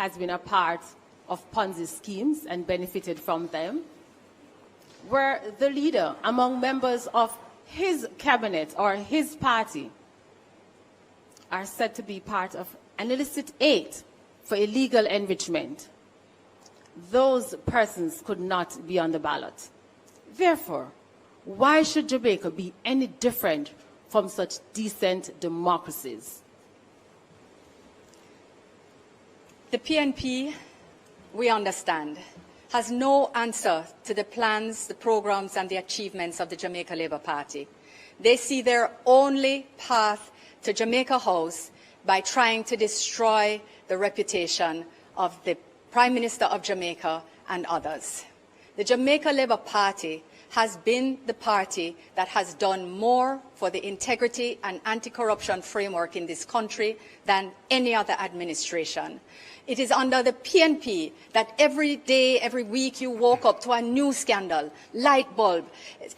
has been a part of Ponzi schemes and benefited from them, where the leader among members of his cabinet or his party are said to be part of an illicit aid for illegal enrichment, those persons could not be on the ballot. Therefore, why should Jamaica be any different from such decent democracies? The PNP, we understand, has no answer to the plans, the programs, and the achievements of the Jamaica Labour Party. They see their only path to Jamaica House by trying to destroy the reputation of the Prime Minister of Jamaica and others. The Jamaica Labour Party has been the party that has done more for the integrity and anti-corruption framework in this country than any other administration. It is under the PNP that every day, every week you woke up to a new scandal, light bulb,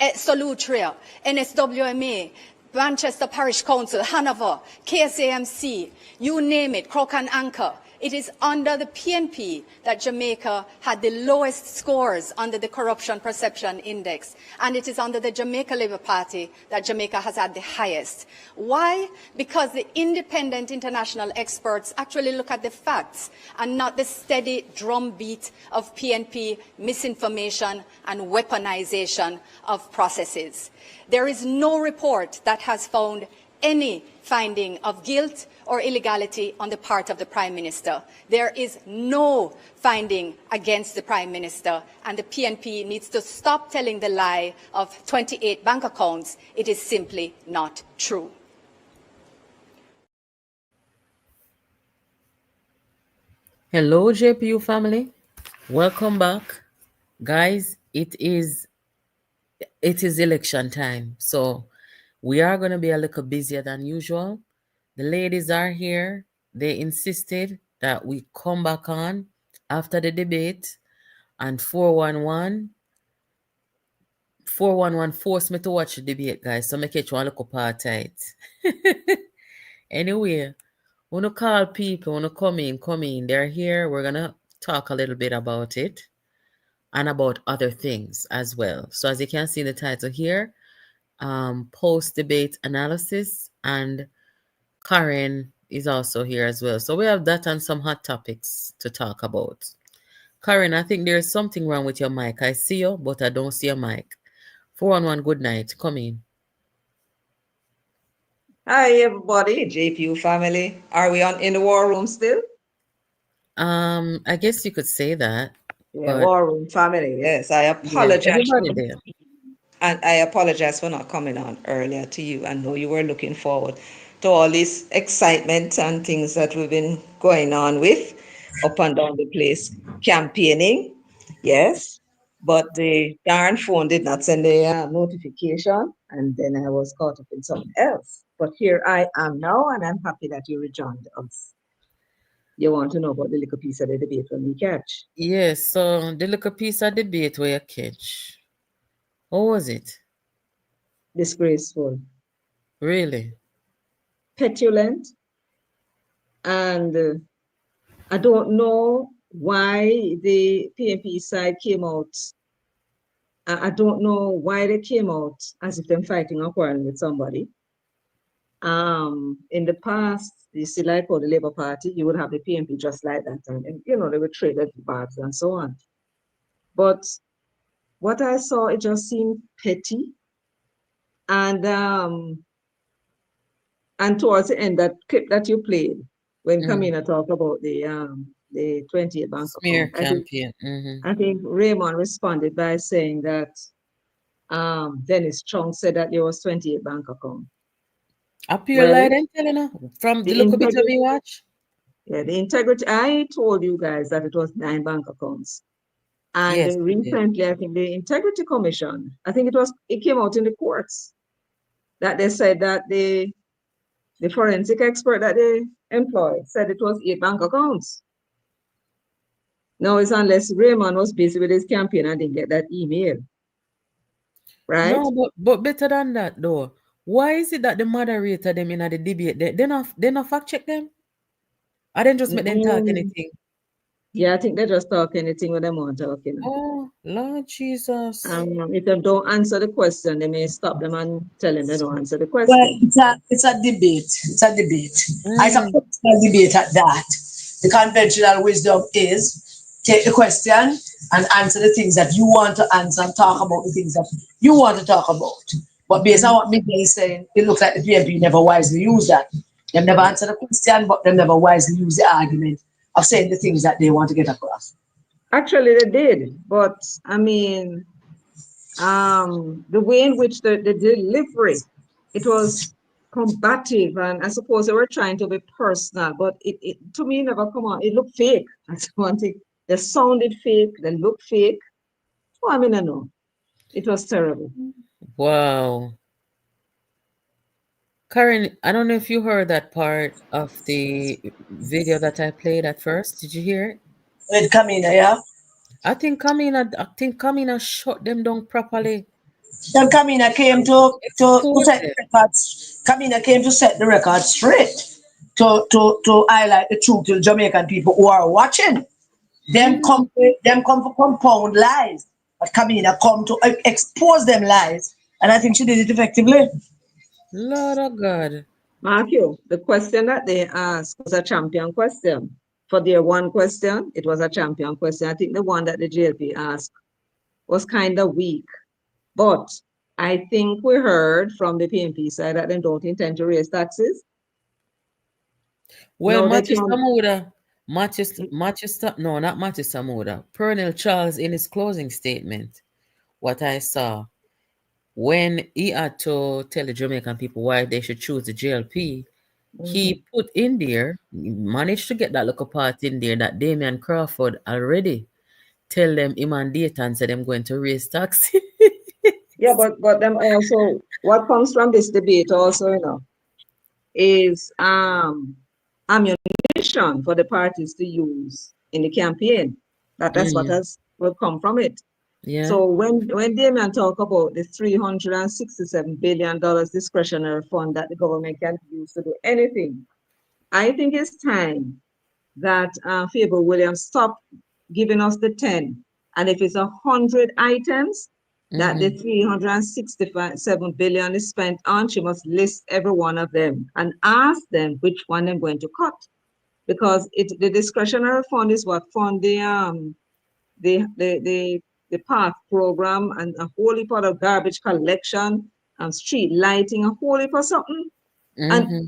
Solutria, NSWMA, Manchester Parish Council, Hanover, KSAMC, you name it, Crook and Anchor. It is under the PNP that Jamaica had the lowest scores under the Corruption Perception Index, and it is under the Jamaica Labour Party that Jamaica has had the highest. Why? Because the independent international experts actually look at the facts and not the steady drumbeat of PNP misinformation and weaponization of processes. There is no report that has found any finding of guilt or illegality on the part of the Prime Minister. There is no finding against the Prime Minister, and the PNP needs to stop telling the lie of 28 bank accounts. It is simply not true. Hello, JPU family. Welcome back. Guys, it is election time, so we are going to be a little busier than usual. The ladies are here. They insisted that we come back on after the debate, and 411 forced me to watch the debate, guys, so make it one look up tight. Anyway, want to call people, want to come in. They're here. We're going to talk a little bit about it and about other things as well. So as you can see in the title here, post-debate analysis, and Karen is also here as well. So we have that and some hot topics to talk about. Karen, I think there's something wrong with your mic. I see you, but I don't see your mic. 411, good night. Come in. Hi, everybody. JPU family. Are we in the war room still? I guess you could say that. Yeah, war room family. Yes, I apologize. Yeah, everybody there. And I apologize for not coming on earlier to you. I know you were looking forward to all this excitement and things that we've been going on with up and down the place, campaigning. Yes, but the darn phone did not send a notification, and then I was caught up in something else. But here I am now, and I'm happy that you rejoined us. You want to know about the little piece of the debate when we catch? Yes, so the little piece of debate where you catch. What was it? Disgraceful. Really? Petulant. And I don't know why the PNP side came out. I don't know why they came out as if they're fighting or quarreling with somebody. In the past, you see, like for the Labour Party, you would have the PNP just like that, and you know, they would trade the bags and so on. But what I saw, it just seemed petty, and towards the end, that clip that you played when Kamina talked about the 28 bank smear account, campaign. I think Raymond responded by saying that Dennis Chung said that there was 28 bank accounts. Up your light and telling her from the look bit of me watch. Yeah, the integrity. I told you guys that it was 9 bank accounts, and Yes, recently I think the Integrity Commission, I think it came out in the courts that they said that the forensic expert that they employed said it was 8 bank accounts. Now it's unless Raymond was busy with his campaign and didn't get that email, right? No, but better than that though. Why is it that the moderator them in the debate they not fact check them? I didn't just make them talk anything. Yeah, I think they just talk anything when they want to talk, you know. Oh, Lord Jesus. If they don't answer the question, they may stop them and tell them they don't answer the Well, question. it's a debate. It's a debate. It's a Mm. personal debate at that. The conventional wisdom is take the question and answer the things that you want to answer and talk about the things that you want to talk about. But based on what Miguel is saying, it looks like the PNP never wisely used that. They never answer the question, but they never wisely use the argument of saying the things that they want to get across. Actually, they did, but I mean, the way in which the delivery, it was combative, and I suppose they were trying to be personal, but it to me never come on. It looked fake. That's one thing. They sounded fake. They looked fake. Oh, I mean, I know it was terrible. Wow. Karen, I don't know if you heard that part of the video that I played at first. Did you hear it? With Kamina, yeah? I think Kamina shut them down properly. Then Kamina came to Expose set them. the records. Kamina came to set the record straight to highlight the truth to the Jamaican people who are watching. Mm, Them come to compound lies, but Kamina come to expose them lies, and I think she did it effectively. Lord of God. Matthew, the question that they asked was a champion question. For their one question, it was a champion question. I think the one that the JLP asked was kind of weak. But I think we heard from the PNP side that they don't intend to raise taxes. Well, No, they Matthew can. Samuda, no, not Matthew Samuda. Colonel Charles, in his closing statement, what I saw, when he had to tell the Jamaican people why they should choose the JLP, Mhm. he put in there, managed to get that little part in there that Damian Crawford already tell them him and Dayton said them going to raise taxes. Yeah, but them also what comes from this debate also, is ammunition for the parties to use in the campaign. That's what Mm, has will come from it. yeah. So when Damian talk about the $367 billion discretionary fund that the government can use to do anything, I think it's time that Faber Williams stop giving us the 10. And if it's 100 items that the Mm-hmm. 367 billion is spent on, she must list every one of them and ask them which one they're going to cut. Because the discretionary fund is what fund the park program and a whole heap of garbage collection and street lighting, a whole heap of something. And Mm-hmm.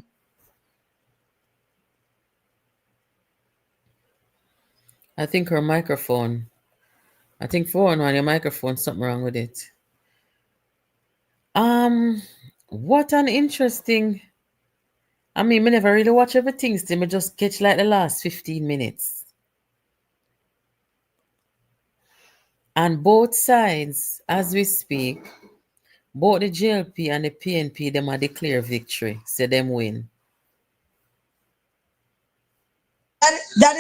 I think her microphone. I think for one, your microphone, something wrong with it. Um, what an interesting. I mean, me never really watch everything, still me just catch like the last 15 minutes. And both sides, as we speak, both the JLP and the PNP, them are declare victory. Say them win. That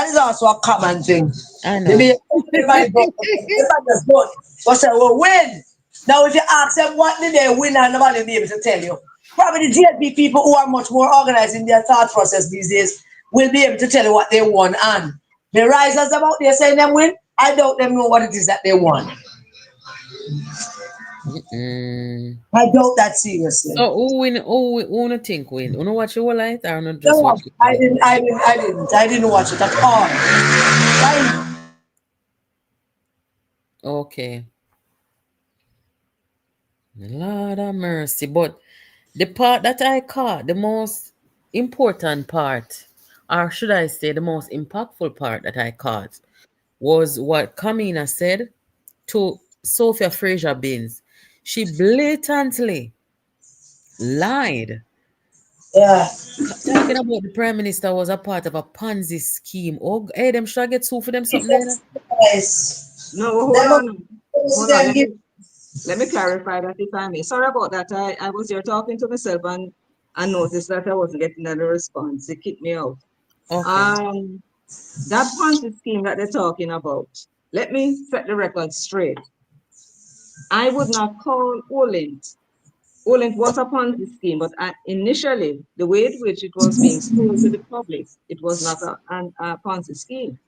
is also a common thing. I know. Maybe everybody just vote. But say, well, win. Now, if you ask them what did they win, and nobody will be able to tell you. Probably the GLP people who are much more organized in their thought process these days will be able to tell you what they won. And the risers about there saying them win, I doubt them know what it is that they won. Mm-mm. I doubt that seriously. So who win? Who no think win? Who no watch your light or no just No, watch the clip? I didn't watch it at all. Right? Okay. Lord of mercy. But the part that I caught, the most important part, or should I say the most impactful part that I caught, was what Kamina said to Sophia Fraser Binns. She blatantly lied, Yeah. talking about the prime minister was a part of a Ponzi scheme. Oh, hey, them should I get sued for them something there? Yes. no, hold Them on. Hold on. them give Let me clarify that if I may. Sorry about that. I was here talking to myself and noticed that I wasn't getting any response. It kicked me out. Okay. Um, that Ponzi scheme that they're talking about, let me set the record straight. I would not call Olint. Olint was a Ponzi scheme, but initially, the way in which it was being sold to the public, it was not a Ponzi scheme.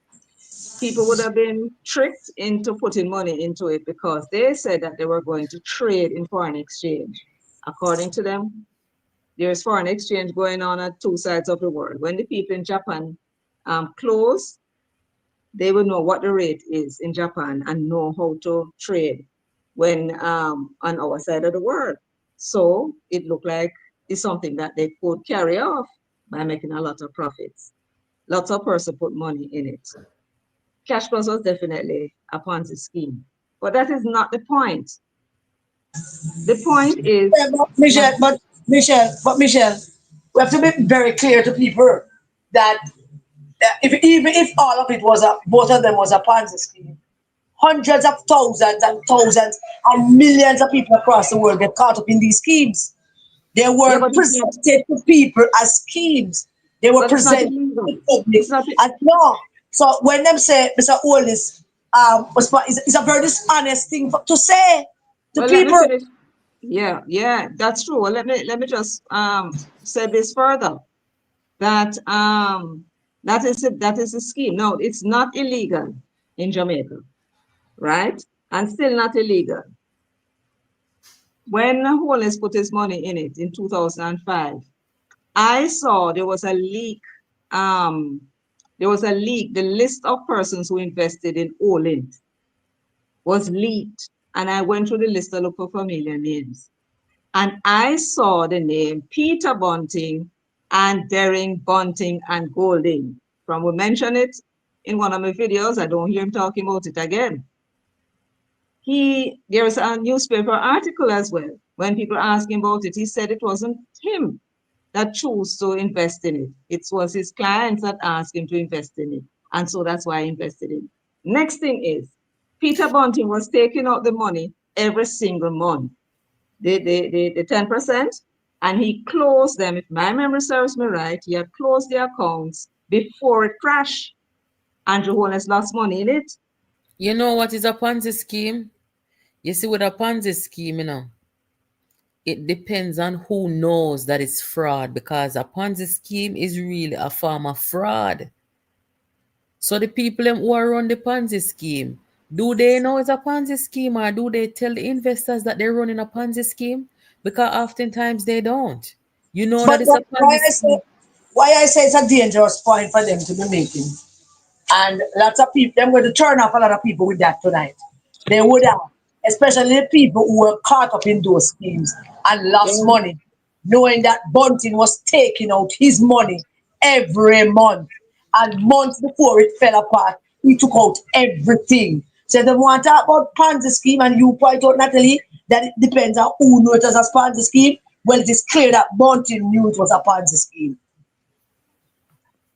people would have been tricked into putting money into it because they said that they were going to trade in foreign exchange. According to them, there's foreign exchange going on at two sides of the world. When the people in Japan close, they will know what the rate is in Japan and know how to trade when on our side of the world. So it looked like it's something that they could carry off by making a lot of profits. Lots of persons put money in it. Cash Plus was definitely a Ponzi scheme. But that is not the point. The point is... Yeah, Michelle, we have to be very clear to people that even if all of it was both of them was a Ponzi scheme, hundreds of thousands and thousands and millions of people across the world get caught up in these schemes. They Yeah, were but it's not, presented to people as schemes. They were but it's not presented to illegal. the public It's not, as no. So when them say Mr. Oldis, it's a very dishonest thing to say to well, let me people. finish. Yeah, that's true. Well, let me just say this further. That that is a scheme. No, it's not illegal in Jamaica, right? And still not illegal. When Holness put his money in it in 2005, I saw there was a leak. There was a leak. The list of persons who invested in Olint was leaked, and I went through the list to look for familiar names. And I saw the name Peter Bunting and Daring Bunting and Golding. From we mentioned it in one of my videos, I don't hear him talking about it again. There's a newspaper article as well. When people ask him about it, he said it wasn't him that chose to invest in it. It was his clients that asked him to invest in it. And so that's why I invested in it. Next thing is, Peter Bunting was taking out the money every single month. The 10%, and he closed them. If my memory serves me right, he had closed the accounts before it crashed. Andrew Holness lost money in it. You know what is a Ponzi scheme? You see, with a Ponzi scheme, it depends on who knows that it's fraud, because a Ponzi scheme is really a form of fraud. So the people who are run the Ponzi scheme, do they know it's a Ponzi scheme, or do they tell the investors that they're running a Ponzi scheme? Because oftentimes they don't. You know that But it's a Ponzi scheme. why I say it's a dangerous point for them to be making. And lots of people, them going to turn off a lot of people with that tonight. They would have, especially the people who were caught up in those schemes and lost Yeah. money, knowing that Bunting was taking out his money every month. And months before it fell apart, he took out everything. So they want to talk about Ponzi scheme, and you point out, Natalie, that it depends on who knew it as a Ponzi scheme. Well, it is clear that Bunting knew it was a Ponzi scheme.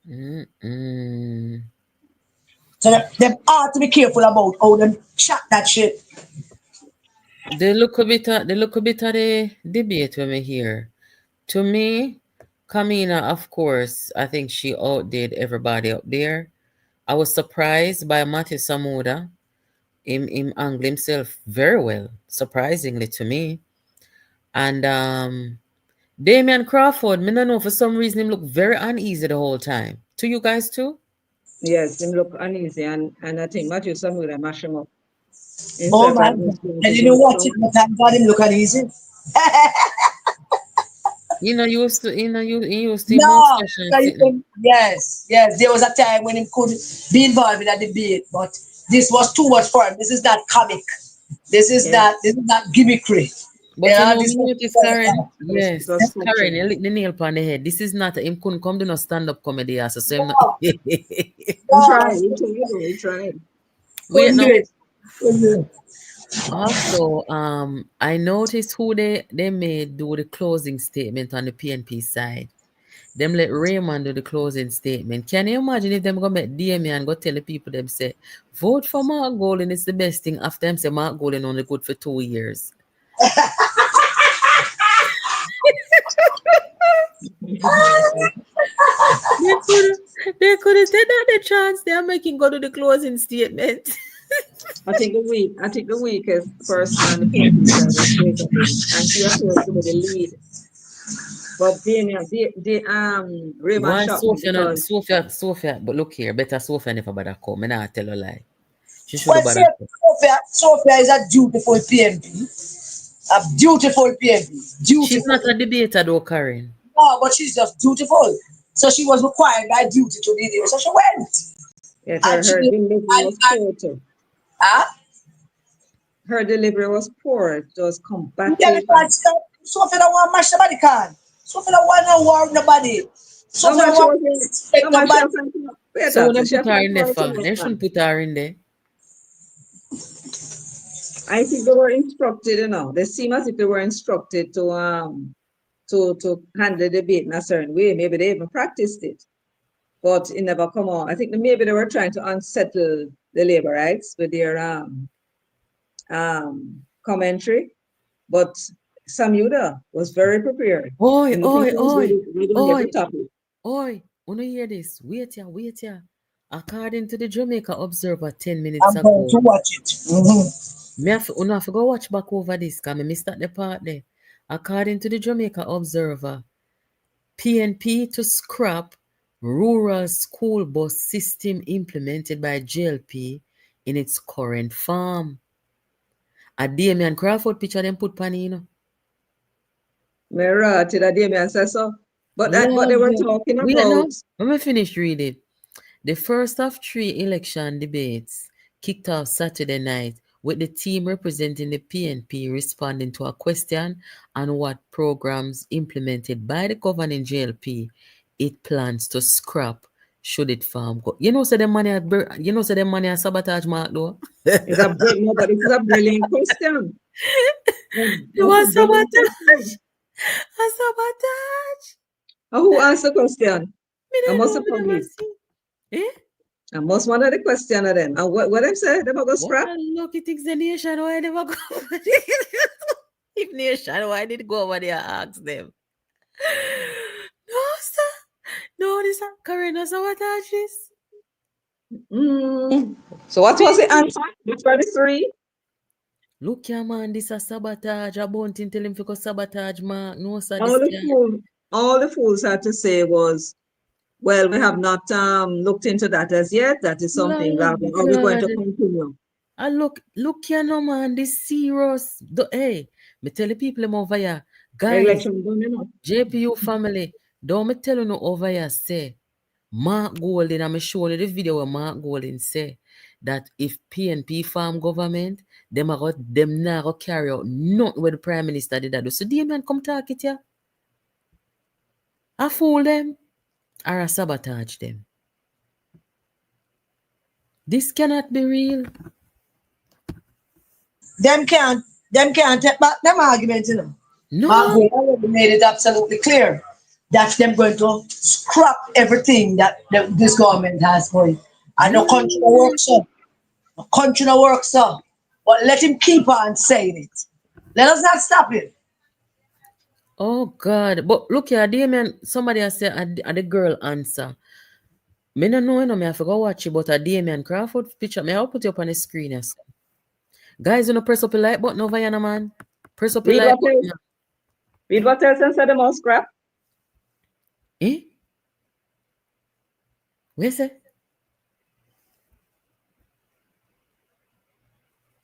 Mm-mm. So they ought to be careful about how them chat that shit. They look a bit at the debate when we hear. To me, Kamina, of course, I think she outdid everybody up there. I was surprised by Matthew Samuda. Him angle himself very well, surprisingly to me. And Damian Crawford, me don't know, for some reason him look very uneasy the whole time. To you guys too? Yes, him look uneasy, and I think Matthew Samuel mash him up in Oh my several God. And you know instances. what? But thank God him look uneasy. He used to No, mustache and so you sitting. can, yes. There was a time when he could be involved in a debate, but this was too much for him. This is not comic. Yes, This is not gimmickry. But you know, This me is notice Karen. it Yes, was Karen, scriptural. you lick the nail upon the head. This is not him couldn't come to no stand-up comedy also. So him not no, He no, tried, he tried. wait couldn't do now. it. Couldn't do it. Also, I noticed who they made do the closing statement on the PNP side. Them let Raymond do the closing statement. Can you imagine if them go make DM and go tell the people them say, vote for Mark Golden, it's the best thing, after them say Mark Golden only good for 2 years. They could have said that the chance they are making go to the closing statement. I think the weakest person on the PNP side was Jacobin, and she appears to be the lead. But Damien, Raymond Why shocked me because Sophia, but look here, better Sophia never bother come. I not tell a lie. She should Well, have see, bothered come. Sophia is a dutiful PMP. A beautiful PMP. She's Dutiful. not a debater though, Karen. No, but she's just dutiful. So she was required by duty to be there. So she went. yes, And she her delivery was poor too. ah, Her delivery was poor. It was yeah, combative. because Sophia don't want to mash nobody can. Sophia don't want to war with nobody. How Sophia much don't she want was to in? respect How much she nobody. was wait So when after they she put her in there applied for, for they man. shouldn't put her in there. I think they were instructed, They seem as if they were instructed to handle the debate in a certain way. Maybe they even practiced it, but it never come on. I think that maybe they were trying to unsettle the labor rights with their commentary. But Samuda was very prepared. Oi, And looking oi, for oi, reading oi, every topic. oi. Wanna hear this? Wait here. According to the Jamaica Observer 10 minutes I'm going to ago, watch it. una have to go watch back over this because I missed that the part there. According to the Jamaica Observer, PNP to scrap rural school bus system implemented by JLP in its current form. A Damian Crawford picture them put pan. Mirror to the Damien says so. But they were talking Wait about now, let me finish reading. The first of 3 election debates kicked off Saturday night with the team representing the PNP responding to a question on what programs implemented by the governing JLP it plans to scrap should it farm go. So the money are sabotage mark though. it's a no, but this is a brilliant question. It That's a was brilliant sabotage. question. A sabotage. Who asked the question? Me I don't must know, have me never public. see. Eh? I must wonder the question of them. And what them say? Them go What scrap? a lucky things the nation why never go over there. If nation why did go over there and ask them? No, sir. No, this is Karen, that's sabotage this. So what was Me the answer? Which were the three? look here, man, this a sabotage. A bunting tell him to go sabotage, man. No, sir, All this the can. fool, all the fools had to say was, well, we have not looked into that as yet. That is something that Lord are we going to God. continue? Look here, no, man, this serious. Hey, me tell the people them over here, The guys, election done, JPU family, don't me tell you no over here, say, Mark Golden, I'm showing you the video where Mark Golden say that if PNP farm government, them not go carry out nothing what the Prime Minister did that do. So Damien come talk it here. I fool them or I sabotage them. This cannot be real. Them can't take back them arguments, Mark No. Gray already made it absolutely clear that them going to scrap everything that this government has going. And no country no No. work, so. No country no work, so. But let him keep on saying it. Let us not stop him. Oh God. But look here, Damien, somebody has said the girl answer. Me no know, me have to go watch it, but a Damien Crawford picture, me I'll put it up on the screen. Yes. Guys, you know, press up the like button over here, man. Press up the Read like what else? button. Read what else and said them all scrap. Eh? Where's it?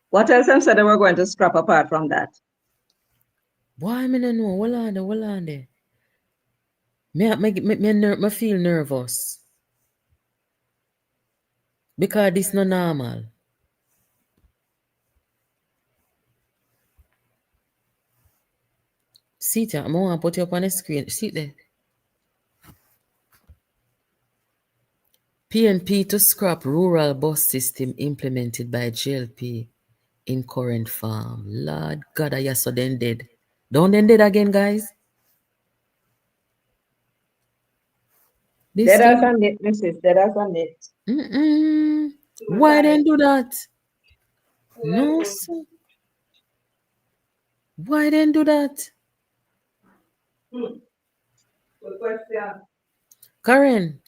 What else them said they were going to scrap apart from that? Why me no know? Hold on there. Me feel nervous. Because this no normal. See it, I'm going to put it up on the screen. See it there. PNP to scrap rural bus system implemented by JLP in current form. Lord God, I so then dead. Don't then dead again, guys. This Dead as can. a net, Mrs. Dead as a net. Why then do that? No, sir. Why then do that? Good question. Karen,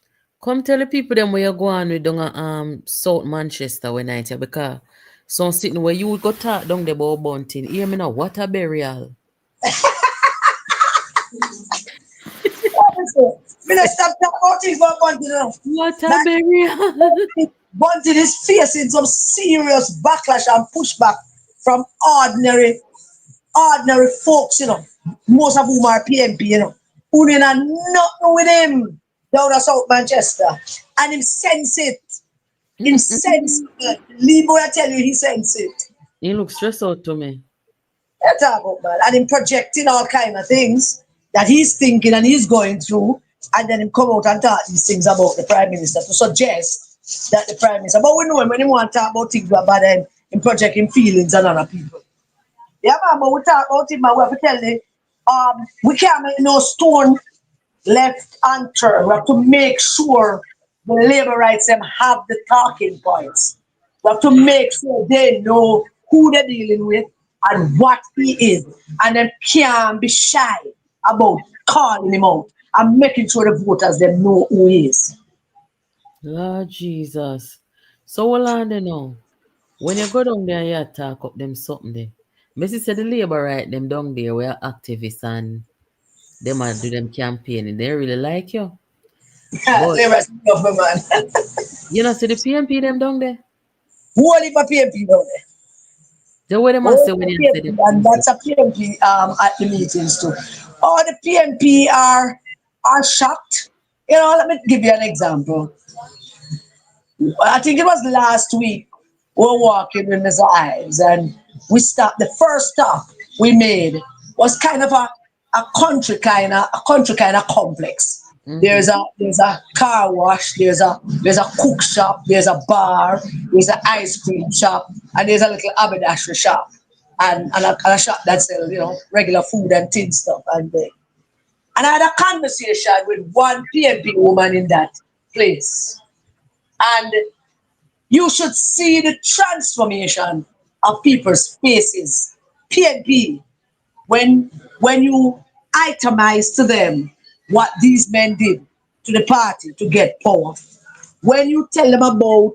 come tell the people them where you go on with down South Manchester when night here because some sitting where you would go talk down there about bunting. Hear me now, what a burial. Me not stop talking about things about Bunty now. What a Like, berry. Bunty is facing some serious backlash and pushback from ordinary folks, you know. Most of whom are PMP, you know. Who didn't have nothing with him down at South Manchester. And him sense it. Him sense it. Lebo, I tell you, he sense it. He looks stressed out to me. That's about man. And him projecting all kind of things that he's thinking and he's going through, and then him come out and talk these things about the Prime Minister to suggest that the Prime Minister. But we know him when he want to talk about things about him projecting feelings on other people. Yeah, man, but we talk about him, man, we have to tell you, we can't make no stone left unturned. We have to make sure the labor rights them have the talking points. We have to make sure they know who they're dealing with and what he is. And they can't be shy about calling him out and making sure the voters them know who he is. Lord Jesus. So hold on there now. When you go down there and you talk up them something there. Messi said the labor right them down there were activists and them a do them campaigning. They really like you. But Labor is government. you know see the PMP them down there? Who only for PMP down there? The way them a say when you say PMP, them and things. that's a PMP at the meetings too. Oh, the PMP are shocked. You know, let me give you an example. I think it was last week we were walking with Mr. Ives and we stopped. The first stop we made was kind of a country kind of complex. There's a car wash, there's a cook shop, there's a bar, there's an ice cream shop, and there's a little haberdashery shop, and a shop that sells, you know, regular food and tin stuff and things. And I had a conversation with one PNP woman in that place. And you should see the transformation of people's faces. PNP, when you itemize to them what these men did to the party to get power, when you tell them about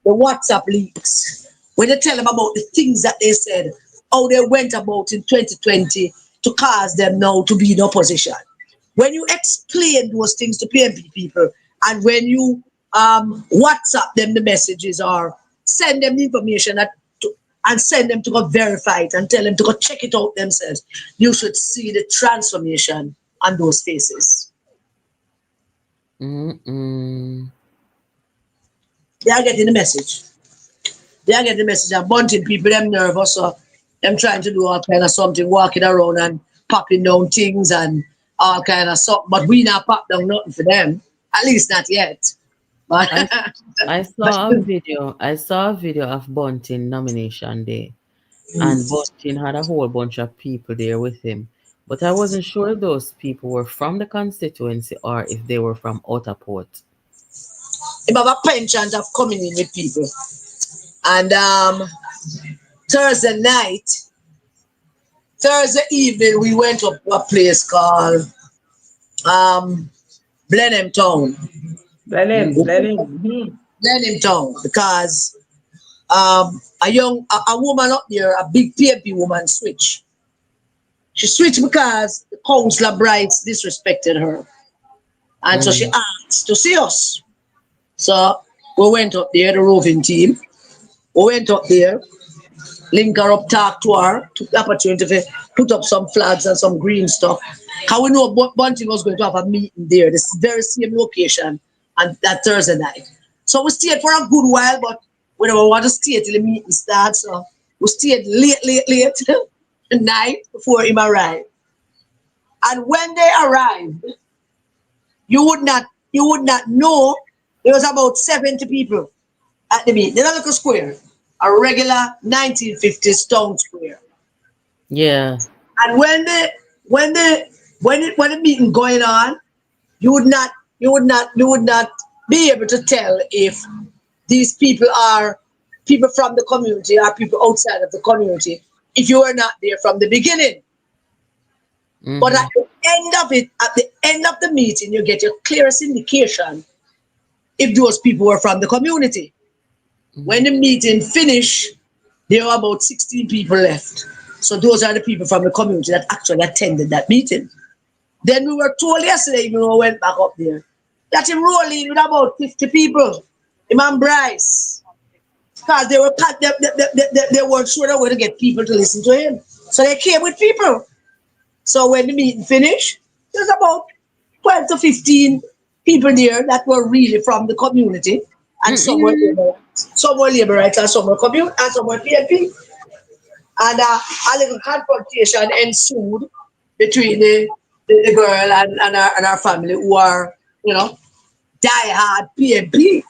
the WhatsApp leaks, when you tell them about the things that they said, how they went about in 2020 to cause them now to be in opposition, when you explain those things to PNP people, and when you WhatsApp them the messages or send them the information and send them to go verify it and tell them to go check it out themselves, you should see the transformation on those faces. Mm-mm. They are getting the message. They are getting the message. And bunting people, them nervous, so them trying to do all kind of something, walking around and popping down things and all kind of stuff. But we not pop down nothing for them. At least not yet. But I saw a video. I saw a video of Bunting nomination day, and Bunting had a whole bunch of people there with him. But I wasn't sure if those people were from the constituency or if they were from Otterport. him have a penchant of coming in with people. And Thursday evening, we went up to a place called Blenheim Town. Blenheim Town, because a woman up there, a big PMP woman, switched. She switched because the councillor Brights disrespected her. And so she asked to see us. So we went up there, the roving team. We went up there, link her up, talk to her, took the opportunity to put up some flags and some green stuff. How we know Bunting was going to have a meeting there, this very same location, and that Thursday night. So we stayed for a good while, but we don't want to stay till the meeting starts. So we stayed late night before him arrived. And when they arrived, you would not know there was about 70 people at the meeting. In a little square, a regular 1950s town square. Yeah. And when the meeting going on, you would not be able to tell if these people are people from the community or people outside of the community if you were not there from the beginning. But at the end of the meeting, you get your clearest indication if those people were from the community. When the meeting finished, there were about 16 people left. So those are the people from the community that actually attended that meeting. Then we were told yesterday, even when we went back up there, that him rolling with about 50 people. Him and Bryce. Because they weren't sure they were going to get people to listen to him. So they came with people. So when the meeting finished, there's about 12 to 15 people there that were really from the community. And some were laborites and some were and some were PNP. And a little confrontation ensued between the girl and our family who are, die-hard PNP,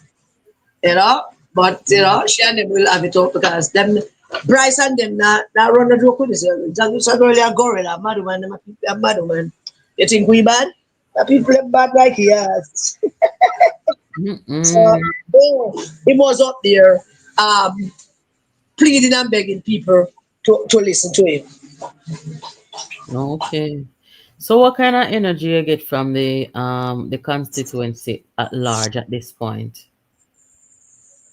But, she and them will have it up because them, Bryce and them, not run the joke with this. Just a girl, a gorilla, mad woman, a mad woman. You think we bad? The people are bad like yes. So, he was up there pleading and begging people to listen to him. Okay. So what kind of energy you get from the constituency at large at this point?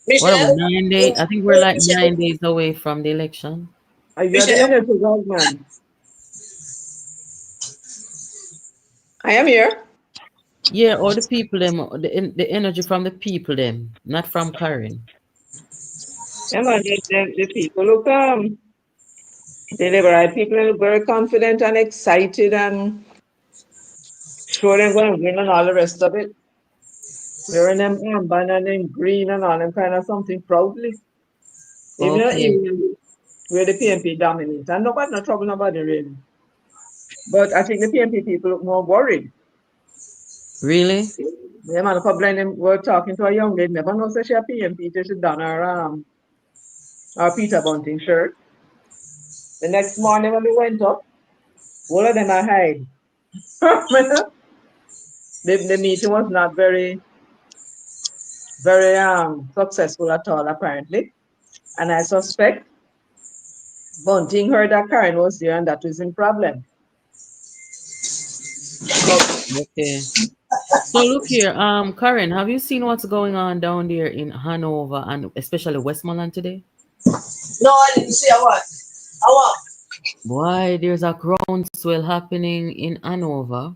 What are we, Michelle? 9 days? I think we're like 9 days away from the election. Are you the energy dog, man? I am here. Yeah, or the people them, the energy from the people them, not from Karen. Yeah, man, the people look the liberal people look very confident and excited and sure they're going to win and all the rest of it. Wearing them armband and them green and all them kind of something proudly. Even Okay. where the PNP dominate. And nobody, no trouble, nobody really. But I think the PNP people look more worried. Really? Yeah, man, a couple of them were talking to a young lady, never know say she a PNP till she done her Peter Bunting shirt. The next morning when we went up, all of them are hide. The meeting was not very successful at all, apparently. And I suspect Bunting heard that Karen was there and that was in problem. Okay. So look here, Karen, have you seen what's going on down there in Hanover and especially Westmoreland today? No, I didn't see what. Why there's a groundswell happening in Hanover.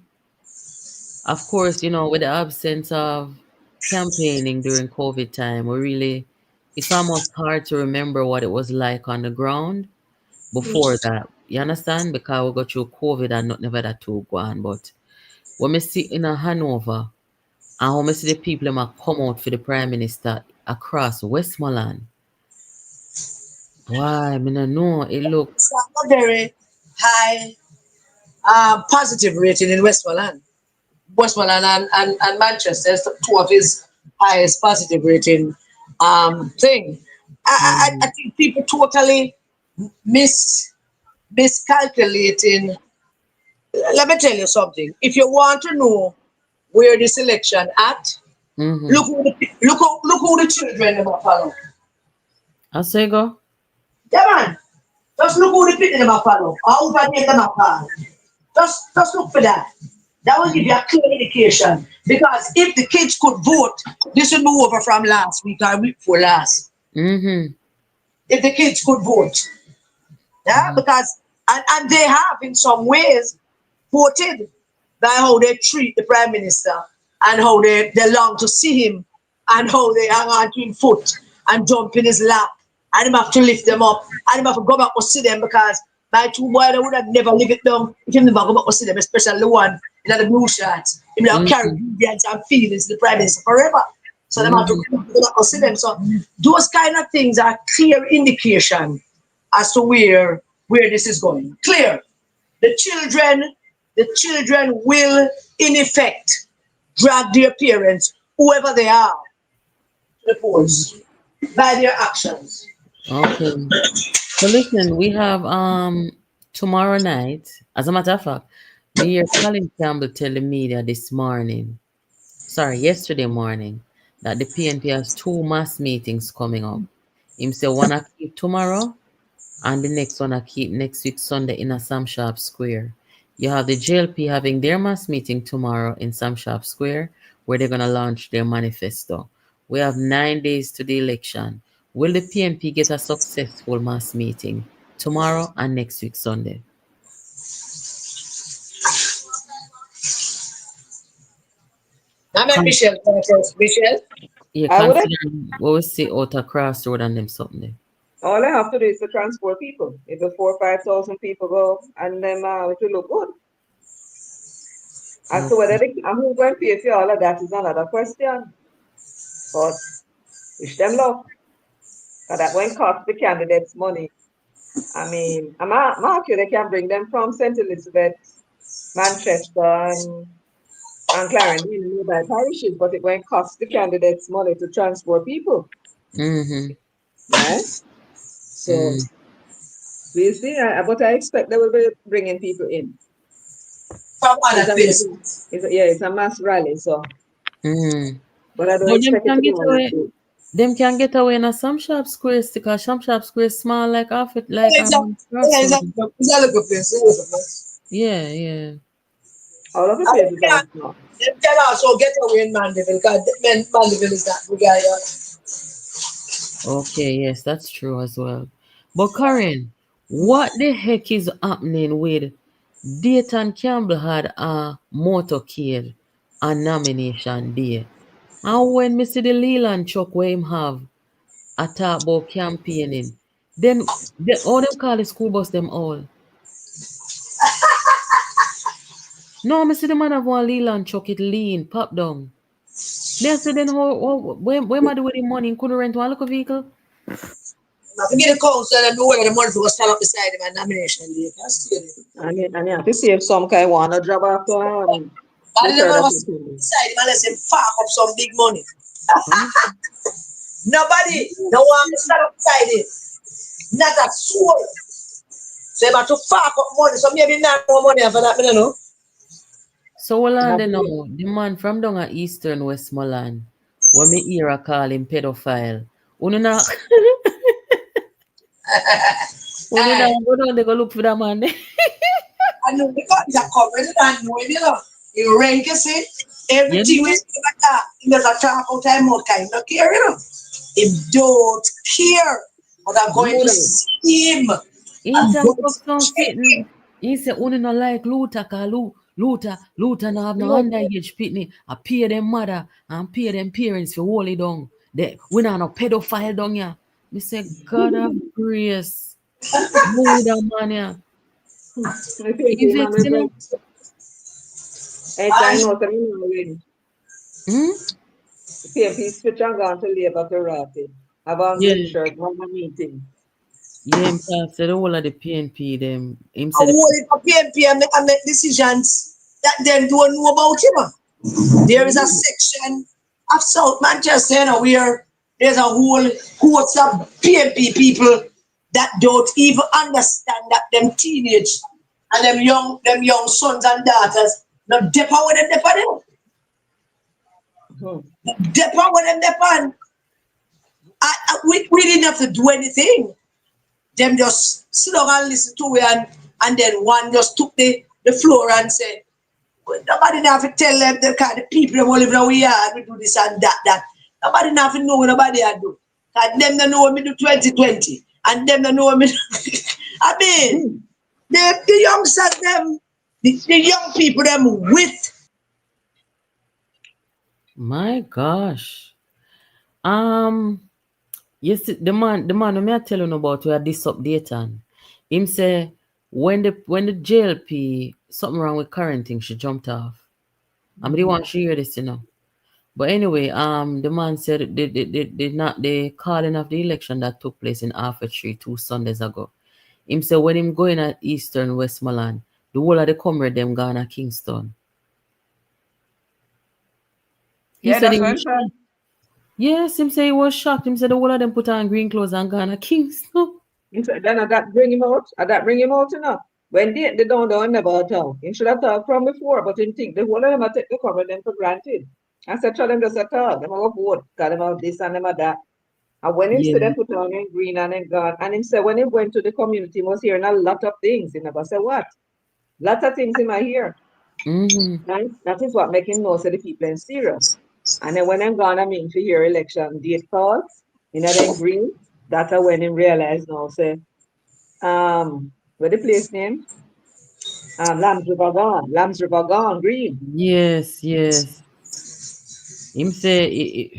Of course, with the absence of campaigning during COVID time, it's almost hard to remember what it was like on the ground before that. You understand? Because we go through COVID and not never that too go on. But when we see in a Hanover and when we see the people them a come out for the Prime Minister across Westmoreland, why, I mean, I know it look It's not a very high positive rating in Westmoreland. Westmoreland and Manchester is two of his highest positive rating thing. I think people totally miscalculating. Let me tell you something. If you want to know where this election at, mm-hmm. look who the children them are follow. I say go. Yeah, man. Just look who the people them are follow. Or who the name them are call. Just look for that. That will give you a clear indication. Because if the kids could vote, this would be over from last week or week before last. Mm-hmm. If the kids could vote. Yeah, because and they have in some ways voted by how they treat the Prime Minister and how they long to see him and how they hang on to his foot and jump in his lap and him have to lift them up and him have to go back to see them because my two boys they would have never live it down if him never go back to see them, especially the one in the blue shirts. Him have carry grievance and feelings to the Prime Minister forever. So they have to go back to see them. So those kind of things are clear indication as to where this is going. Clear. The children will in effect drag their parents, whoever they are, to the polls by their actions. Okay. So listen, we have tomorrow night, as a matter of fact, me hear Colin Campbell tell the media yesterday morning, that the PNP has two mass meetings coming up. Him say one I keep tomorrow and the next one I keep next week Sunday in a Sam Sharp Square. You have the JLP having their mass meeting tomorrow in Sam Sharp Square where they're going to launch their manifesto. We have 9 days to the election. Will the PNP get a successful mass meeting tomorrow and next week Sunday? I met Michelle first. Michelle. You I would have, consider what we see out a crossroad and them something there. all I have to do is to transport people. If the 4 or 5 thousand people go, and then it will look good. As to whether they, and who's going to pay for all of that is another question. But wish them luck. Because that won't cost the candidates money. I mean, I'm sure they can bring them from St. Elizabeth, Manchester, and Clarendon in nearby parishes, but it won't cost the candidates money to transport people, Mm-hmm. right? So Mm. we'll see. But I expect they will be bringing people in. From It's other a, place. it's a mass rally, so. Mm. But I don't But them expect it can to be get all that away. big. Them can get away in a some shop squares because some shop squares small like off it like It's crossroad. a little place. It's a little place. Yeah, yeah. All of the And places are small. they can also get away in Mandeville because Mandeville is that big area. Okay, yes, that's true as well. But Karen, what the heck is happening with Dayton Campbell had a motorcade on nomination day? And when Mr. the Leland truck where him have a talk about campaigning, then all them call the school bus them all. No, Mr. the man have one Leland truck it lean, pop down. Then say then where am I do with the money? He couldn't rent one little vehicle? Now, forget the council and know where the money will stand up beside him and nomination day. That's it. And you have to see if some guy want to job after But the they third never of stand September. beside him unless him fuck up some big money. Huh? Nobody no want to stand up beside him. Not a soul. So you have to fuck up money. So maybe not more money for that, I don't know. So hold And on I there now. think The man from down at Eastern Westmoreland, when me hear a call him pedophile. Uno na uno na Aye. go down they go look for that man there. I know because he's a covered and know him, you know. You rank, you see. You Everything we know? say about that, he does a talk out time more kind of care, you know. He don't care. But I'm going to Buddha. see him. He I'm talk going to up some check him. sitting. He say uno no like Luther cause Luther no have no Look, underage pitney. I pay them mother and pay them parents for hold it down. We not no pedophile down here. Me say God of grace. Move that man here. I think He him and vex, my you brother. know. Hey, I And know something win. Hmm? The PMP switch and gone to Labour to Rati. Have on green Yeah. shirt, have a meeting. Yeah, him talk say the whole of the PNP them. Him I say the hold it for PNP and make decisions that them don't know about him. There is a Mm. section of South Manchester, you know, where there's a whole host of PNP people that don't even understand that them teenage and them young sons and daughters not depend with them depend. Hmm. Depend with them depend. We didn't have to do anything. Them just sit down and listen to it and then one just took the floor and said, well, nobody have to tell them the kind of people who live in we yard, we do this and that. Nobody have to know what nobody had do. And them don't know what me do 2020. And them don't know what me do. I mean, Hmm. the youngsters, the young people, them with. my gosh. Um yes the man who me I tell you about we are this update on. Him say when the JLP something wrong with current thing she jumped off. I mean the one she hear this, you know. But anyway, the man said they not the calling of the election that took place in Alpha Tree 2 Sundays ago. Him say when him going at Eastern Westmoreland, the whole of the comrade them gone at Kingston. He Yeah, said that's he what was I'm saying. shocked. Yes, him say he was shocked. Him said the whole of them put on green clothes and gone at Kingston. Then I that bring him out. I that bring him out enough. When they don't never talk. He should have talked from before, but him think the whole of them I take the cover them for granted. I said, tell them just a talk. Them have vote. Got them out this and them have that. And when him Yeah. said they put on in green and then gone, and him said when he went to the community, he was hearing a lot of things. He never said what. Lots of things in my ear. Mm-hmm. Right? That is what make him know so the people are serious. And then when I'm gone, I mean to hear election date calls, you know, then green, that's when him realize now, say, where the place name? Lambs River gone, green. Yes, yes. Him say,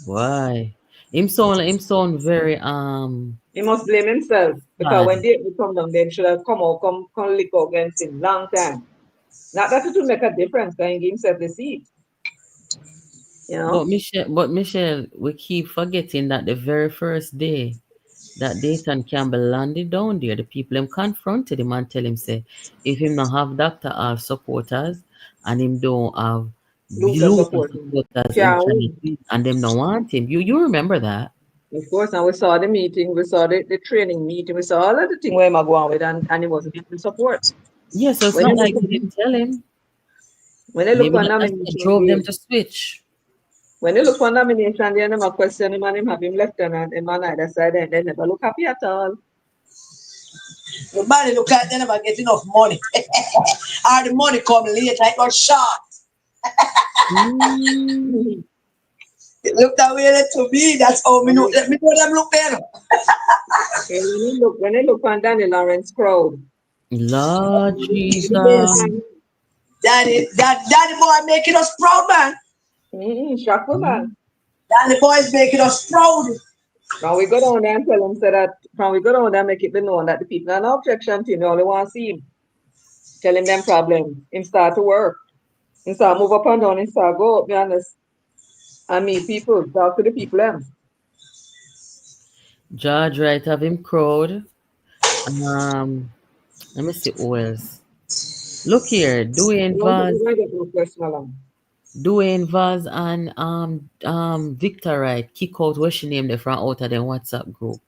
why? Him sound very He must blame himself because bad. when they come down, they should have come lick out against him long time. Not that it will make a difference, can he give himself the seat, you know? Michelle, we keep forgetting that the very first day that Dayton Campbell landed down there, the people them confronted him and tell him say, if him not have Dr. All supporters and him don't have Luther Luther support him. supporters, him Can't cannot win. win and them don't want him. You remember that? Of course, and we saw the meeting, we saw the training meeting, we saw all of the thing where I'm going with, and he wasn't getting support. Yeah, so it's When you not look like they didn't tell him. when they look Maybe for that nomination drove them day, to switch. when they look for nomination day, and them a question him and him have him lieutenant, him on either side, and they never look happy at all. Nobody look at they never get enough money. Or the money come later, it was short. Mm, It looked that way to me. That's how me know. Let me know them look better. When they look on Danny Lawrence crowd, Lord Yes. Jesus. Daddy boy making us proud, man. shock woman. Daddy boy is making us proud. Now we go down there and tell him say that from we go down there and make it be known that the people are no objection to him, they only want to see him. Tell him them problems. Him start to work. Him start move up and down, him start go up, be honest. And meet people, talk to the people them. George Wright have him crowd. Let me see who else. Look here, You want to be ready to personal. Dwayne Vaz and Victor Wright kick out what she named the front out of the WhatsApp group.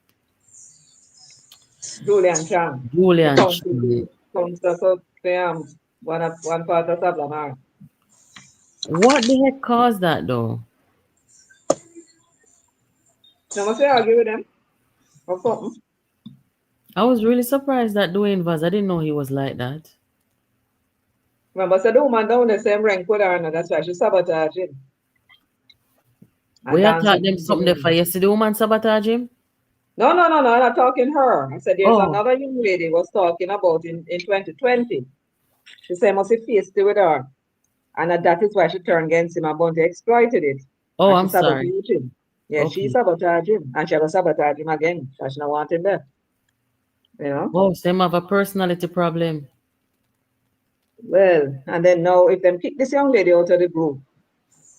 Julian Chang. The Julian council Chan. council of one part of Sablamar. What the heck caused that though? Now must I argue with them or something? I was really surprised that Dwayne Vaz. I didn't know he was like that. Remember, so the woman down the same rank with her, and that's why she sabotage him. And We had dance taught with them something there for him. yesterday. Woman sabotage him. No, I'm not talking her. I said there's Oh, another young lady was talking about in 2020. She said must have faced it with her. And that is why she turned against him and Bunty exploited it. oh, And she I'm sorry. sabotaged him. Yeah, she Okay. sabotaged him. And she will sabotage him again. Because she don't want him there. You know? Oh, same have a personality problem. Well, and then now if them kick this young lady out of the group,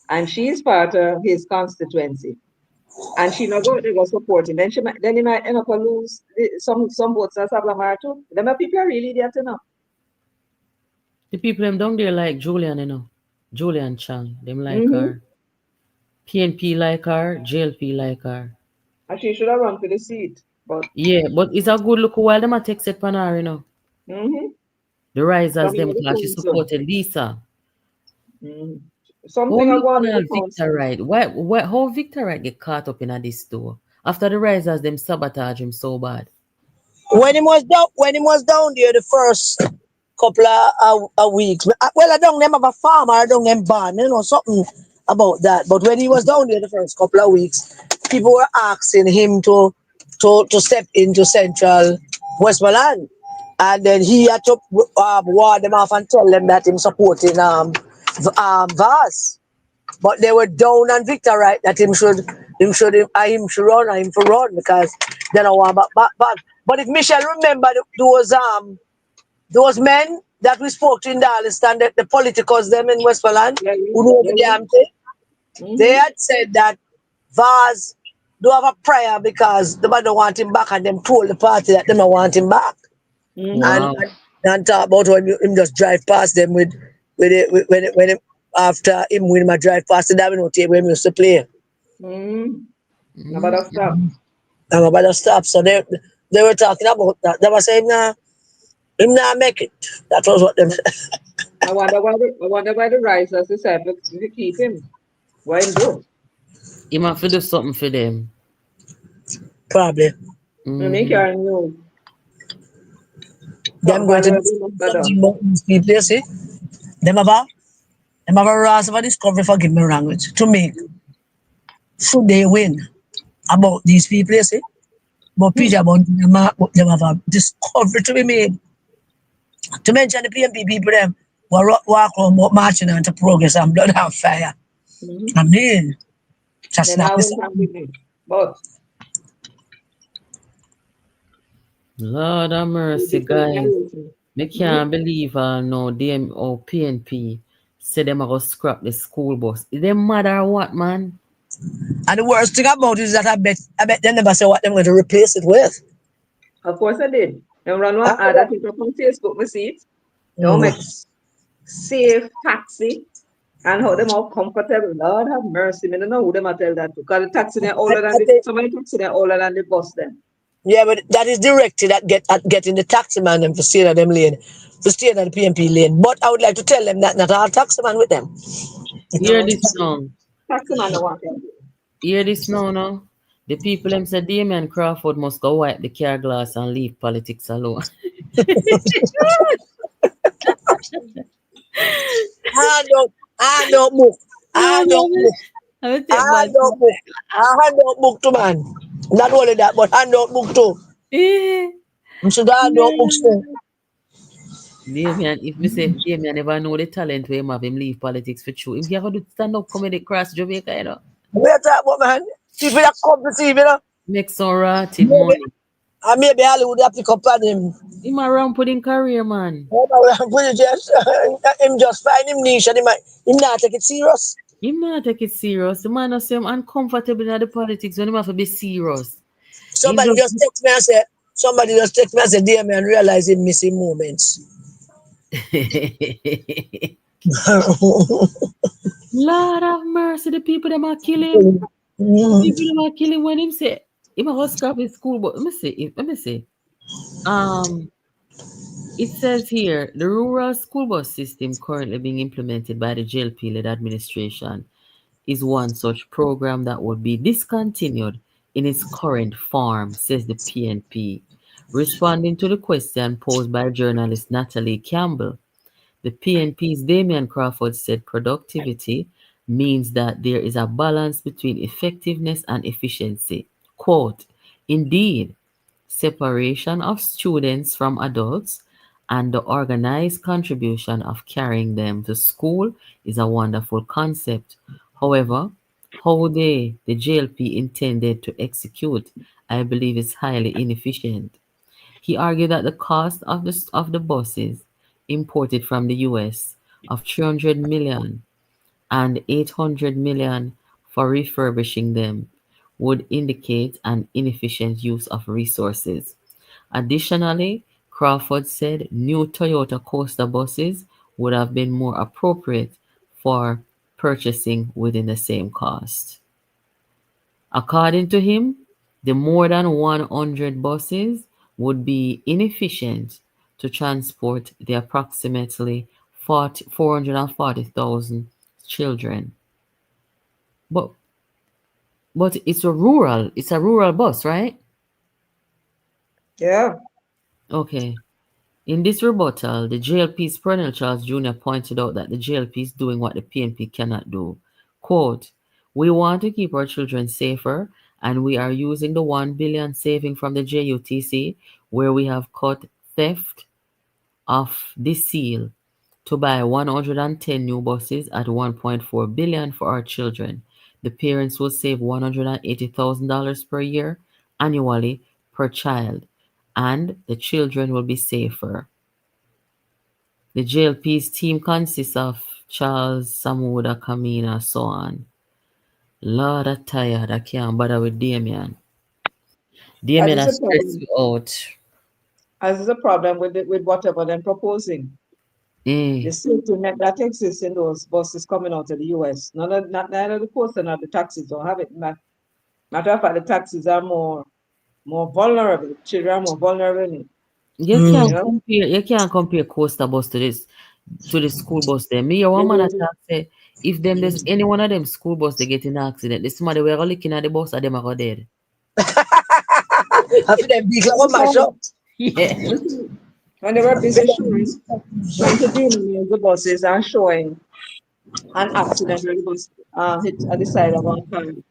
and she's part of his constituency, and she not go they go support him, then he might end up lose some votes as Sablamar too. Them are people are really there to know. The people them down there like Julian, you know. Julian Chang. Them like Mm-hmm. her. PNP like her. JLP like her. And she should have run for the seat. But Yeah, but it's a good look while them a take set pan her, you know. mm-hmm. The risers Coming them with the because she council. supported Lisa. Mm-hmm. How Something I me go on with call the Victor council. Wright? How Victor Wright get caught up in a this store? After the risers them sabotage him so bad. When he was down there the first couple of weeks, well, I don't them have a farm, I don't them barn, something about that. But when he was down there the first couple of weeks, people were asking him to step into Central Westmoreland. And then he had to ward them off and tell them that him supporting Vaz. But they were down on Victor right that him should run or him for run because they don't want back. But if Michelle remember those men that we spoke to in Darliston, the politicals them in Westmoreland Yeah, who know the yeah. damn thing, they Mm-hmm. had said that Vaz do have a prayer because they don't want him back and them told the party that they don't want him back. Mm-hmm. And, Wow. and, and talk about when him just drive past them when him after him when him a drive past the domino table when him used to play. Mm-hmm. No, but Mm. that's stop. I'm about to stop. So they were talking about that. They were saying him not make it. That was what them I wonder why the risers decided to keep him. Why him do? Him have to do something for them. probably. I mean, Mm-hmm. Karen knew Them something going to valuable must be done. mountains people, you see? Them have a ras of a discovery, forgive me language, to make. Should they win about these people, you see? But Hmm. Peter about them have a discovery to be made. To mention the PMP people them walk around marching on to progress and blood and fire. I mean, that's Then not I the went on with it. But Lord have we mercy, different guys. narrative. Me can't believe no them or PNP say them are gonna scrap the school bus. Is them mad or what, man? And the worst thing about it is that I bet they never say what they're going to replace it with. Of course I did. They run one Ah, ad that it up on Facebook, we see it. They all mm. make safe taxi and how them all comfortable. Lord have mercy. Me don't know who them I tell that to. Because the taxi they're older than I the think, some of the taxi they're older than the bus then. yeah, but that is directed at getting the taxi man them to stay in them lane, to stay in the PMP lane. But I would like to tell them that not all taxi man with them. Hear No, this now. taxi man don't want them. Hear this now. The people them say Damien Crawford must go wipe the car glass and leave politics alone. I don't book. I don't book. I will take I back. don't book. I hand out book to man. Not only that, but hand out book too. So that hand out books too. Damien, if me say Damien never know the talent where him have him leave politics for true. Him can go do stand up comedy across Jamaica, you know. We are talking about man. People that come to see, you know. Make some rotted money. Maybe Hollywood have pick up on him. Him a ramp pudding career, man. Him just find him niche and him not take it serious. Him not take it serious. The man not say him uncomfortable in the politics when him have to be serious. Him Somebody just text me and say, dear man, realize him missing moments. Lord have mercy, the people them are killing. The people them are killing when him say him a go scrap his school, but let me see. It says here the rural school bus system currently being implemented by the JLP-led administration is one such program that would be discontinued in its current form, says the PNP. Responding to the question posed by journalist Natalie Campbell, the PNP's Damian Crawford said productivity means that there is a balance between effectiveness and efficiency. Quote, indeed, separation of students from adults and the organized contribution of carrying them to school is a wonderful concept. However, how the JLP intended to execute, I believe, is highly inefficient. He argued that the cost of the buses imported from the US of 300 million and 800 million for refurbishing them would indicate an inefficient use of resources. Additionally, Crawford said new Toyota Coaster buses would have been more appropriate for purchasing within the same cost. According to him, the more than 100 buses would be inefficient to transport the approximately 440,000 children. But it's a rural bus, right? Yeah. Okay. In this rebuttal, the JLP's Colonel Charles Jr. pointed out that the JLP is doing what the PNP cannot do. Quote, we want to keep our children safer, and we are using the 1 billion saving from the JUTC, where we have cut theft off the seal, to buy 110 new buses at 1.4 billion for our children. The parents will save $180,000 per year annually per child, and the children will be safer. The JLP's team consists of Charles, Samuda, Kamina, so on. Lord, I'm tired. I can't bother with Damien. As Damien is has a stressed problem. me out. As is a problem with whatever they're proposing. The Mm. safety net that exists in those buses coming out of the US. Neither the coaster nor the taxis don't have it. Matter of fact, the taxis are more vulnerable. Children are more vulnerable in it. You know? You can't compare coaster bus to the school bus there. Me your one man attack say if them there's any one of them school bus they get in an accident, the somebody we are looking at the bus and them are go dead. I feel them big like a mash up. Yeah. When they were busy trying to demonize the buses and showing an accident where the bus hit at the side of one car. And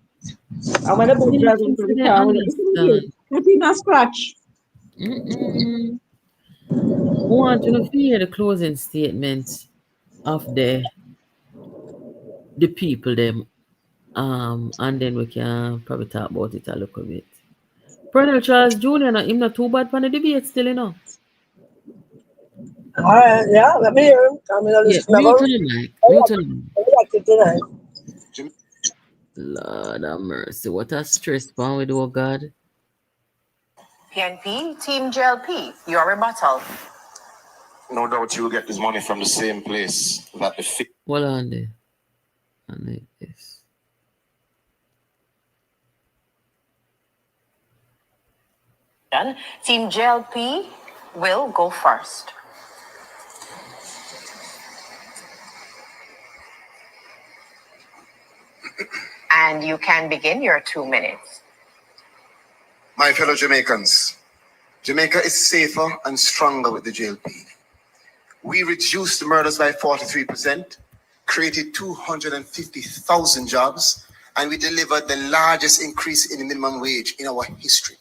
when the bus Yeah, driver things into that the they car, look at you. understand. Nothing a scratch. Mm-mm. We want to hear the closing statement of the people them, and then we can probably talk about it a little bit. Colonel Charles Jr. No, him not too bad for the debate still, you know. All right, yeah, let me hear him. I'm gonna Yeah, listen. mute on the mic. Mute on the mic. I like it tonight. Lord have mercy. What a stress pan we do, oh God. PNP, Team JLP, your rebuttal. No doubt you will get this money from the same place that the Hold on there. And like this. Team JLP will go first. And you can begin your 2 minutes. My fellow Jamaicans, Jamaica is safer and stronger with the JLP. We reduced the murders by 43%, created 250,000 jobs, and we delivered the largest increase in the minimum wage in our history.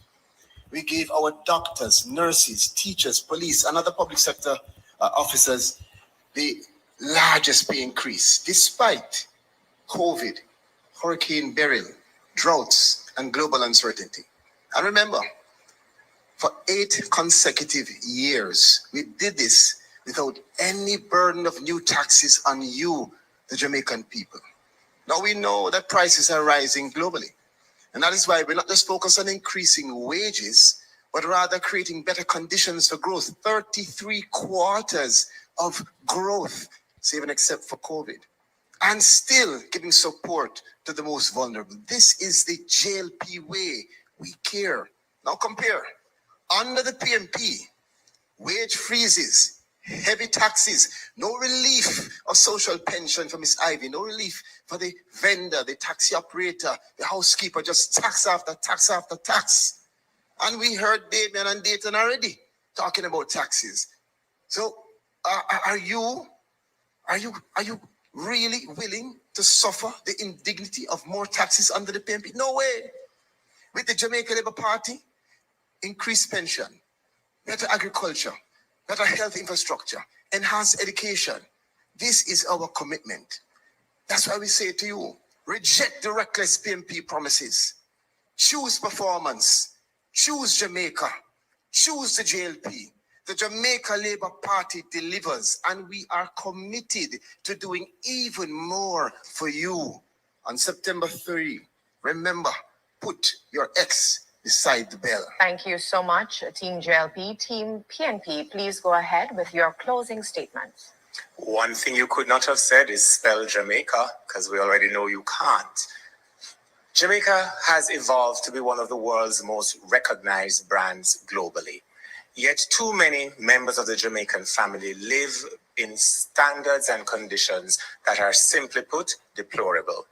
We gave our doctors, nurses, teachers, police, and other public sector officers the largest pay increase, despite COVID, Hurricane Beryl, droughts, and global uncertainty. And remember, for 8 consecutive years, we did this without any burden of new taxes on you, the Jamaican people. Now we know that prices are rising globally. And that is why we're not just focused on increasing wages, but rather creating better conditions for growth. 33 quarters of growth, save and except for COVID. And still giving support to the most vulnerable. This is the JLP way. We care. Now compare. Under the PMP, wage freezes, heavy taxes, no relief of social pension for Miss Ivy, no relief for the vendor, the taxi operator, the housekeeper, just tax after tax after tax. And we heard Damien and Dayton already talking about taxes. So are you really willing to suffer the indignity of more taxes under the PMP? No way. With the Jamaica Labour Party, increased pension, better agriculture, better health infrastructure, enhanced education. This is our commitment. That's why we say to you, reject the reckless PMP promises. Choose performance. Choose Jamaica. Choose the JLP. The Jamaica Labour Party delivers, and we are committed to doing even more for you. On September 3, remember, put your X beside the bell. Thank you so much, Team JLP. Team PNP, please go ahead with your closing statements. One thing you could not have said is spell Jamaica, because we already know you can't. Jamaica has evolved to be one of the world's most recognized brands globally. Yet too many members of the Jamaican family live in standards and conditions that are, simply put, deplorable.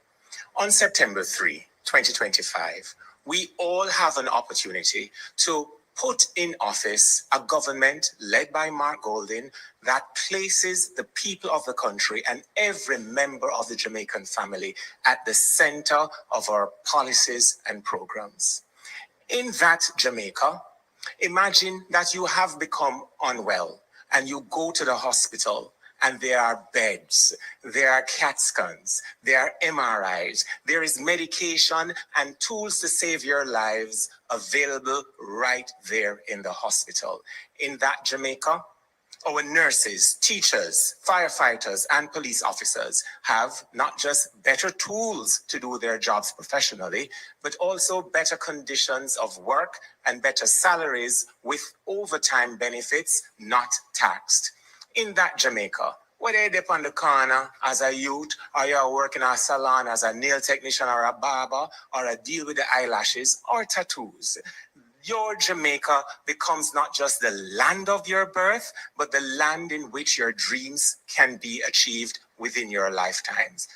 On September 3, 2025, we all have an opportunity to put in office a government led by Mark Golding that places the people of the country and every member of the Jamaican family at the center of our policies and programs. In that Jamaica, imagine that you have become unwell and you go to the hospital and there are beds, there are CAT scans, there are MRIs, there is medication and tools to save your lives available right there in the hospital. In that Jamaica, our nurses, teachers, firefighters, and police officers have not just better tools to do their jobs professionally, but also better conditions of work and better salaries with overtime benefits not taxed. In that Jamaica, whether you're up on the corner as a youth, or you're working in a salon as a nail technician or a barber, or a deal with the eyelashes or tattoos, your Jamaica becomes not just the land of your birth, but the land in which your dreams can be achieved within your lifetimes.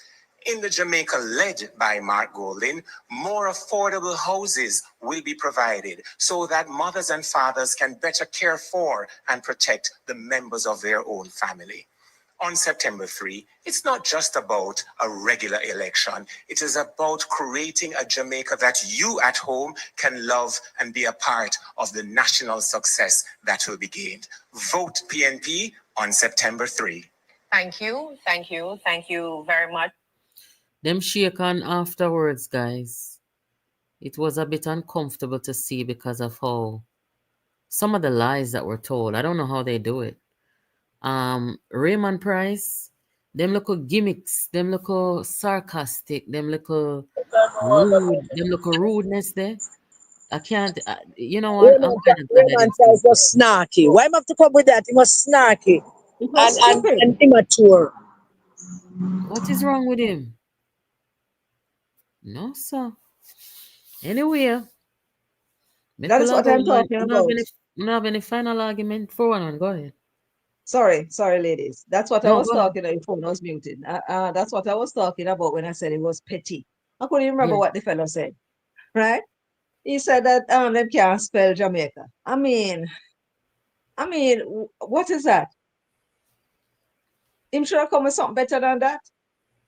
In the Jamaica led by Mark Golding, more affordable houses will be provided so that mothers and fathers can better care for and protect the members of their own family. On September 3, it's not just about a regular election. It is about creating a Jamaica that you at home can love and be a part of the national success that will be gained. Vote PNP on September 3. Thank you. Thank you. Thank you very much. Them shake on afterwards, guys. It was a bit uncomfortable to see because of how some of the lies that were told. I don't know how they do it. Raymond Price, them little gimmicks, them little sarcastic, them little rude, them little rudeness there. I can't, you know what? I'm kind of glad I Raymond didn't see Price was snarky. Why am I have to come with that? He was snarky It was and stupid. immature. what is wrong with him. No, sir. Anyway, me That could is have what go I'm on. talking You don't have about. any, you don't have any final argument for one? Go ahead. Sorry, ladies. That's what I No, was go ahead. talking about. Your phone was muted. That's what I was talking about when I said it was petty. I couldn't even remember Yeah. what the fellow said, right? He said that them can't spell Jamaica. What is that? Him should have come with something better than that,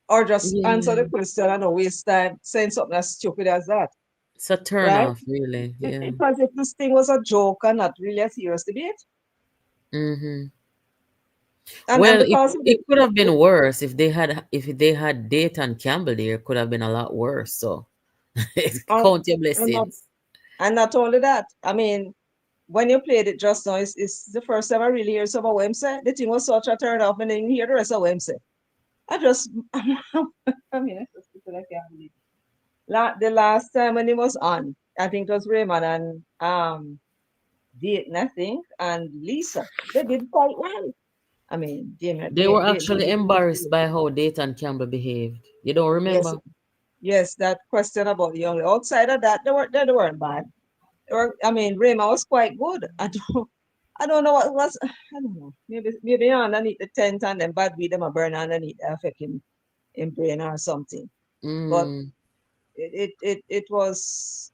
or just answer the Yeah. question and not waste time saying something as stupid as that, It's a turn right? off, really. Yeah. Because if this thing was a joke and not really a serious debate, Mm-hmm. and Well, it, because of it could have it, been worse if they had Dayton Campbell there. It could have been a lot worse. So and, count your and not blessings. and not only that, when you played it just now, it's the first time I really hear some of what him say. The thing was such a turn off, and then you hear the rest of what him say. I just, I just I can't believe it. The last time when he was on, I think it was Raymond and Dayton, I think, and Lisa. They did quite well. Damien, They were Dayton actually did embarrassed good. by how Dayton Campbell behaved. You don't Yes, remember? yes, that question about the young. Outside of that, they weren't bad. Raymond was quite good. I don't know what it was. I don't know. Maybe underneath the tent and then bad with them a burn underneath the affect in brain or something. But Mm, it was,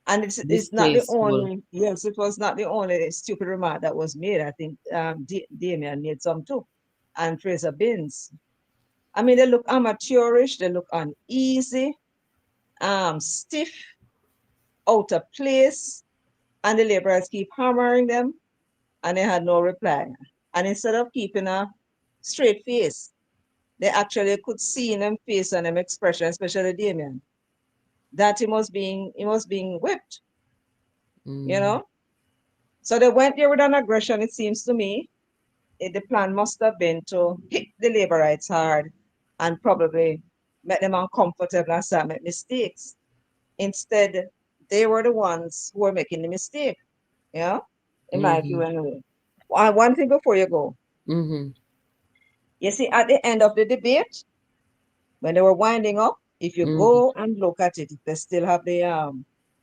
and it's not the distasteful. only, yes, it was not the only stupid remark that was made. I think Damien made some too, and Fraser Binns. They look amateurish, they look uneasy, stiff, out of place, and the laborers keep hammering them, and they had no reply. And instead of keeping a straight face, they actually could see in them face and them expression, especially Damien, that he was being whipped, you Mm, know. So they went there with an aggression, it seems to me. The plan must have been to hit the laborites hard and probably make them uncomfortable and start make mistakes. Instead, they were the ones who were making the mistake, yeah, in my view mm-hmm, anyway. One thing before you go. mm-hmm, You see, at the end of the debate, when they were winding up, if you mm-hmm. go and look at it, if they still have the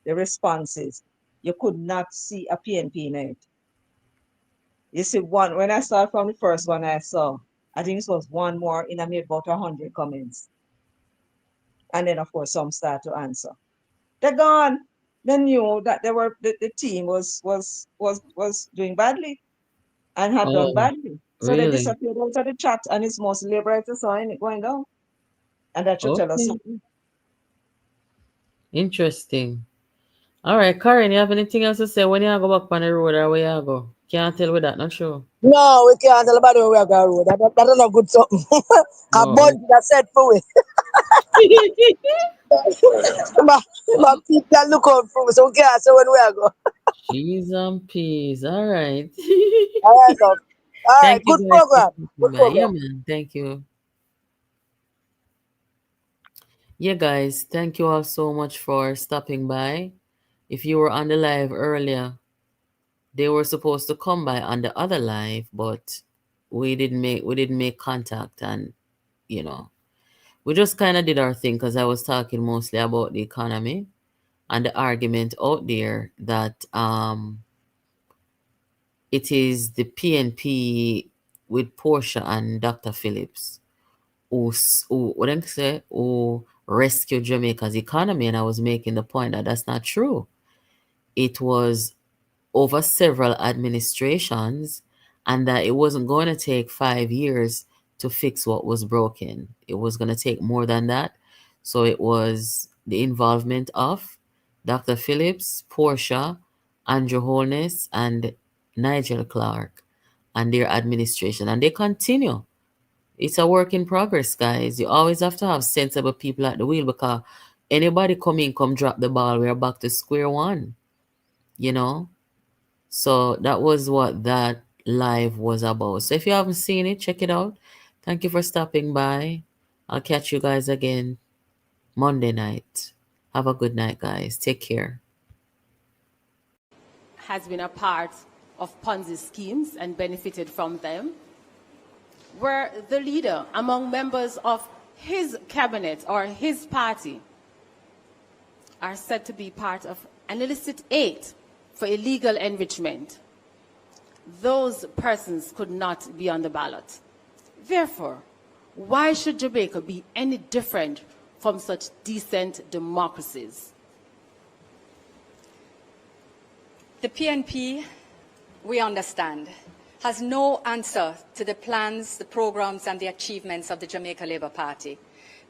responses, you could not see a PNP in it. You see, when I started from the first one I saw, I think this was one more in, I made about 100 comments. And then, of course, some start to answer. They're gone. They knew that the team was doing badly and had done Oh, badly. So they really? disappeared out of the chat, and it's mostly liberators saw it going down. And that should tell us Okay. something. Interesting. All right, Karen, you have anything else to say when you go back on the road or where you go? Can't tell with that, not sure. No, we can't tell about where we are going. That's not good something. A Oh, bunch that said for we. But people can look out for me, so we can't say when we are going. cheese and peas. All right. All right, love. All right, Thank you good guys for program. stopping Good by. Yeah, program. man. Thank you. Yeah, guys. Thank you all so much for stopping by. If you were on the live earlier, they were supposed to come by on the other live, but we didn't make contact, and you know we just kind of did our thing because I was talking mostly about the economy and the argument out there that it is the PNP with Portia and Dr. Phillips who what I say who rescued Jamaica's economy, and I was making the point that that's not true. It was over several administrations, and that it wasn't going to take 5 years to fix what was broken. It was going to take more than that. So it was the involvement of Dr. Phillips, Portia, Andrew Holness, and Nigel Clark and their administration. And they continue. it's a work in progress, guys. You always have to have sensible people at the wheel, because anybody come drop the ball, we're back to square one, you know? So that was what that live was about. So if you haven't seen it, check it out. Thank you for stopping by. I'll catch you guys again Monday night. Have a good night, guys. Take care. Has been a part of Ponzi schemes and benefited from them, where the leader among members of his cabinet or his party are said to be part of an illicit aid for illegal enrichment, those persons could not be on the ballot. Therefore, why should Jamaica be any different from such decent democracies? The PNP, we understand, has no answer to the plans, the programs, and the achievements of the Jamaica Labour Party.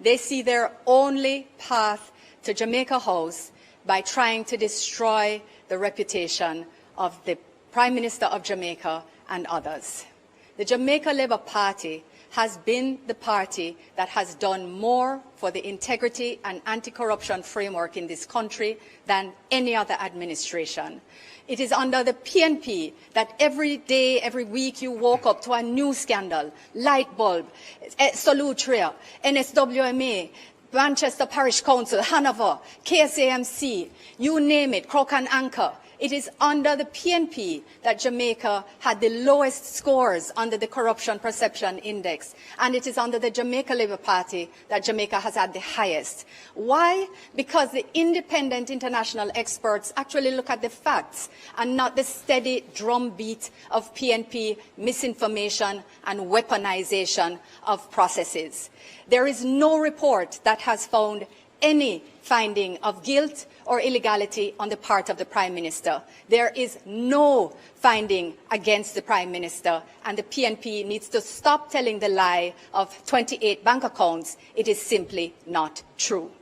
They see their only path to Jamaica House by trying to destroy the reputation of the Prime Minister of Jamaica and others. The Jamaica Labour Party has been the party that has done more for the integrity and anti-corruption framework in this country than any other administration. It is under the PNP that every day, every week you woke up to a new scandal, light bulb, Solutria, NSWMA, Manchester Parish Council, Hanover, KSAMC, you name it, Crook and Anchor. It is under the PNP that Jamaica had the lowest scores under the Corruption Perception Index. And it is under the Jamaica Labour Party that Jamaica has had the highest. Why? Because the independent international experts actually look at the facts and not the steady drumbeat of PNP misinformation and weaponization of processes. There is no report that has found any finding of guilt or illegality on the part of the Prime Minister. There is no finding against the Prime Minister, and the PNP needs to stop telling the lie of 28 bank accounts. It is simply not true.